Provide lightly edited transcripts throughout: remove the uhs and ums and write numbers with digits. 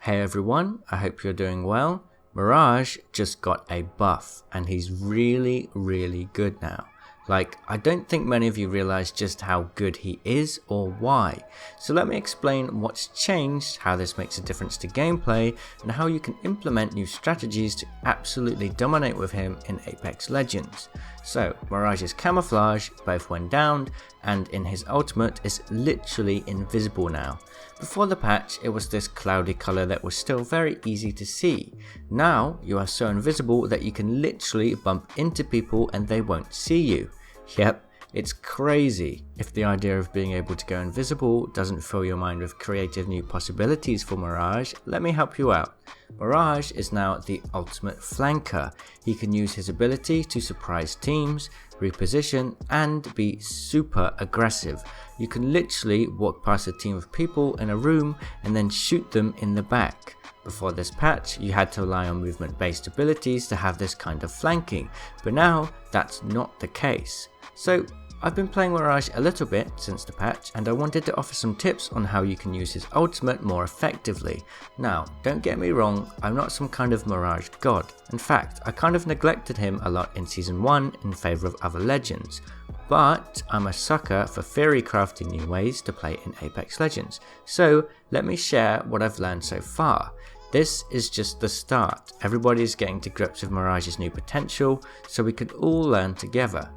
Hey everyone, I hope you're doing well. Mirage just got a buff and he's really good now. Like, I don't think many of you realize just how good he is or why. So let me explain what's changed, how this makes a difference to gameplay, and how you can implement new strategies to absolutely dominate with him in Apex Legends. So, Mirage's camouflage, both when downed and in his ultimate, is literally invisible now. Before the patch, it was this cloudy color that was still very easy to see. Now, you are so invisible that you can literally bump into people and they won't see you. Yep, it's crazy. If the idea of being able to go invisible doesn't fill your mind with creative new possibilities for Mirage, let me help you out. Mirage is now the ultimate flanker. He can use his ability to surprise teams, reposition, and be super aggressive. You can literally walk past a team of people in a room and then shoot them in the back. Before this patch, you had to rely on movement-based abilities to have this kind of flanking, but now that's not the case. So, I've been playing Mirage a little bit since the patch, and I wanted to offer some tips on how you can use his ultimate more effectively. Now, don't get me wrong, I'm not some kind of Mirage god. In fact, I kind of neglected him a lot in Season 1 in favour of other legends. But I'm a sucker for theory crafting new ways to play in Apex Legends, so let me share what I've learned so far. This is just the start. Everybody is getting to grips with Mirage's new potential, so we could all learn together.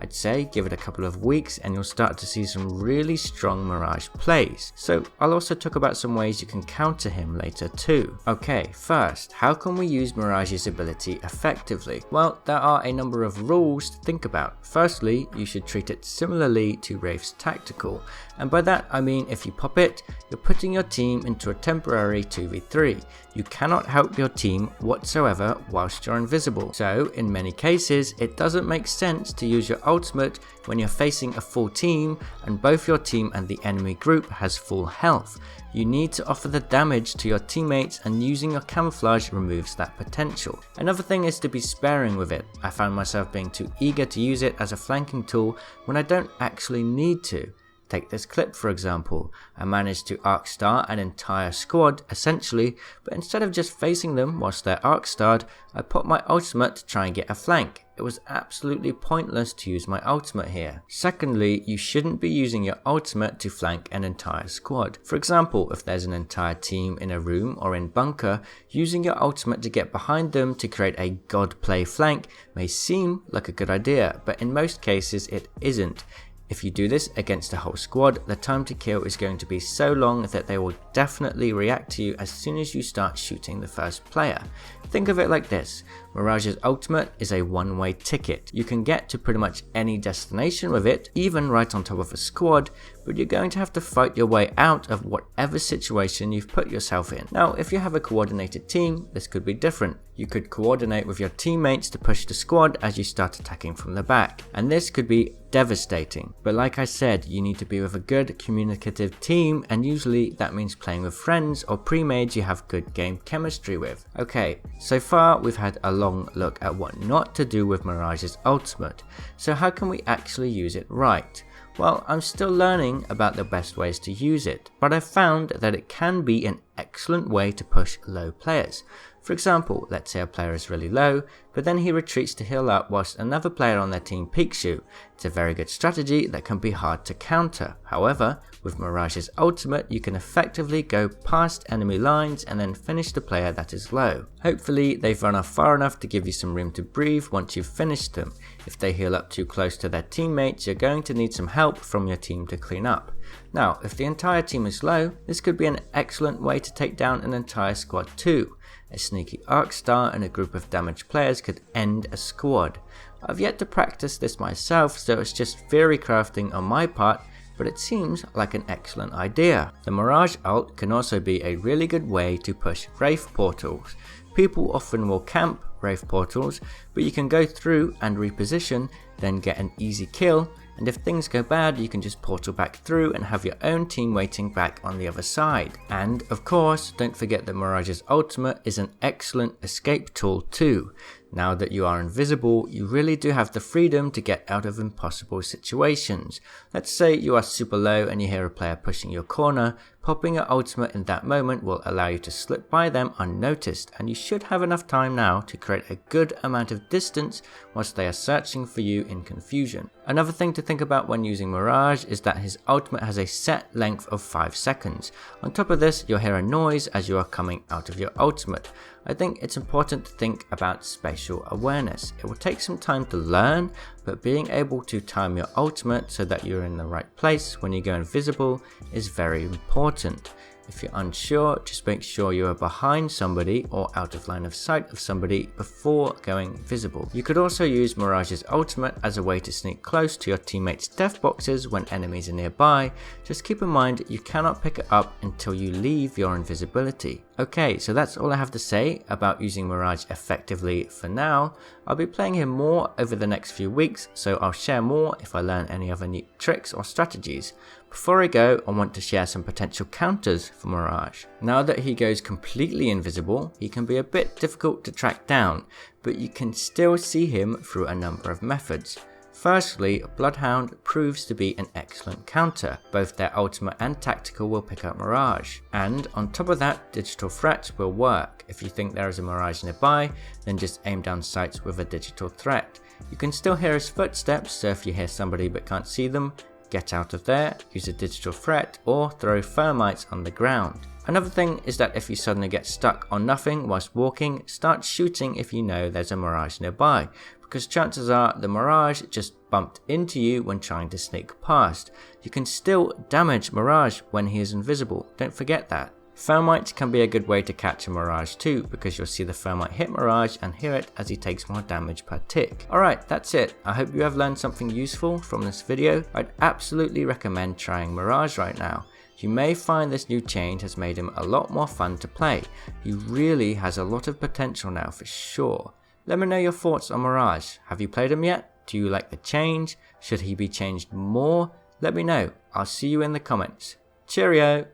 I'd say give it a couple of weeks and you'll start to see some really strong Mirage plays. So I'll also talk about some ways you can counter him later too. Okay, first, how can we use Mirage's ability effectively? Well, there are a number of rules to think about. Firstly, you should treat it similarly to Wraith's tactical, and by that I mean if you pop it, you're putting your team into a temporary 2v3. You cannot help your team whatsoever whilst you're invisible. So in many cases, it doesn't make sense to use your ultimate when you're facing a full team and both your team and the enemy group has full health. You need to offer the damage to your teammates, and using your camouflage removes that potential. Another thing is to be sparing with it. I found myself being too eager to use it as a flanking tool when I don't actually need to. Take this clip for example. I managed to arc star an entire squad essentially, but instead of just facing them whilst they're arc starred, I put my ultimate to try and get a flank. It was absolutely pointless to use my ultimate here. Secondly, you shouldn't be using your ultimate to flank an entire squad. For example, if there's an entire team in a room or in bunker, using your ultimate to get behind them to create a god play flank may seem like a good idea, but in most cases it isn't. If you do this against a whole squad, the time to kill is going to be so long that they will definitely react to you as soon as you start shooting the first player. Think of it like this. Mirage's ultimate is a one-way ticket. You can get to pretty much any destination with it, even right on top of a squad, but you're going to have to fight your way out of whatever situation you've put yourself in. Now, if you have a coordinated team, this could be different. You could coordinate with your teammates to push the squad as you start attacking from the back, and this could be devastating. But like I said, you need to be with a good communicative team, and usually that means playing with friends or pre-mades you have good game chemistry with. Okay, so far we've had a long look at what not to do with Mirage's ultimate. So how can we actually use it right? Well, I'm still learning about the best ways to use it, but I've found that it can be an excellent way to push low players. For example, let's say a player is really low, but then he retreats to heal up whilst another player on their team peeks you. It's a very good strategy that can be hard to counter. However, with Mirage's ultimate, you can effectively go past enemy lines and then finish the player that is low. Hopefully, they've run off far enough to give you some room to breathe once you've finished them. If they heal up too close to their teammates, you're going to need some help from your team to clean up. Now, if the entire team is low, this could be an excellent way to take down an entire squad too. A sneaky arc star and a group of damaged players could end a squad. I've yet to practice this myself, so it's just theory crafting on my part, but it seems like an excellent idea. The Mirage ult can also be a really good way to push Wraith portals. People often will camp Wraith portals, but you can go through and reposition, then get an easy kill, and if things go bad you can just portal back through and have your own team waiting back on the other side. And of course, don't forget that Mirage's ultimate is an excellent escape tool too. Now that you are invisible, you really do have the freedom to get out of impossible situations. Let's say you are super low and you hear a player pushing your corner. Popping your ultimate in that moment will allow you to slip by them unnoticed, and you should have enough time now to create a good amount of distance whilst they are searching for you in confusion. Another thing to think about when using Mirage is that his ultimate has a set length of 5 seconds. On top of this, you'll hear a noise as you are coming out of your ultimate. I think it's important to think about spatial awareness. It will take some time to learn, but being able to time your ultimate so that you're in the right place when you go invisible is very important. If you're unsure, just make sure you are behind somebody or out of line of sight of somebody before going visible. You could also use Mirage's ultimate as a way to sneak close to your teammates' death boxes when enemies are nearby. Just keep in mind you cannot pick it up until you leave your invisibility. Okay, so that's all I have to say about using Mirage effectively for now. I'll be playing him more over the next few weeks, so I'll share more if I learn any other neat tricks or strategies. Before I go, I want to share some potential counters for Mirage. Now that he goes completely invisible, he can be a bit difficult to track down, but you can still see him through a number of methods. Firstly, Bloodhound proves to be an excellent counter. Both their ultimate and tactical will pick up Mirage. And on top of that, digital threats will work. If you think there is a Mirage nearby, then just aim down sights with a digital threat. You can still hear his footsteps, so if you hear somebody but can't see them, get out of there, use a digital threat, or throw thermites on the ground. Another thing is that if you suddenly get stuck on nothing whilst walking, start shooting if you know there's a Mirage nearby, because chances are the Mirage just bumped into you when trying to sneak past. You can still damage Mirage when he is invisible, don't forget that. Thermites can be a good way to catch a Mirage too, because you'll see the thermite hit Mirage and hear it as he takes more damage per tick. Alright, that's it. I hope you have learned something useful from this video. I'd absolutely recommend trying Mirage right now. You may find this new change has made him a lot more fun to play. He really has a lot of potential now for sure. Let me know your thoughts on Mirage. Have you played him yet? Do you like the change? Should he be changed more? Let me know. I'll see you in the comments. Cheerio!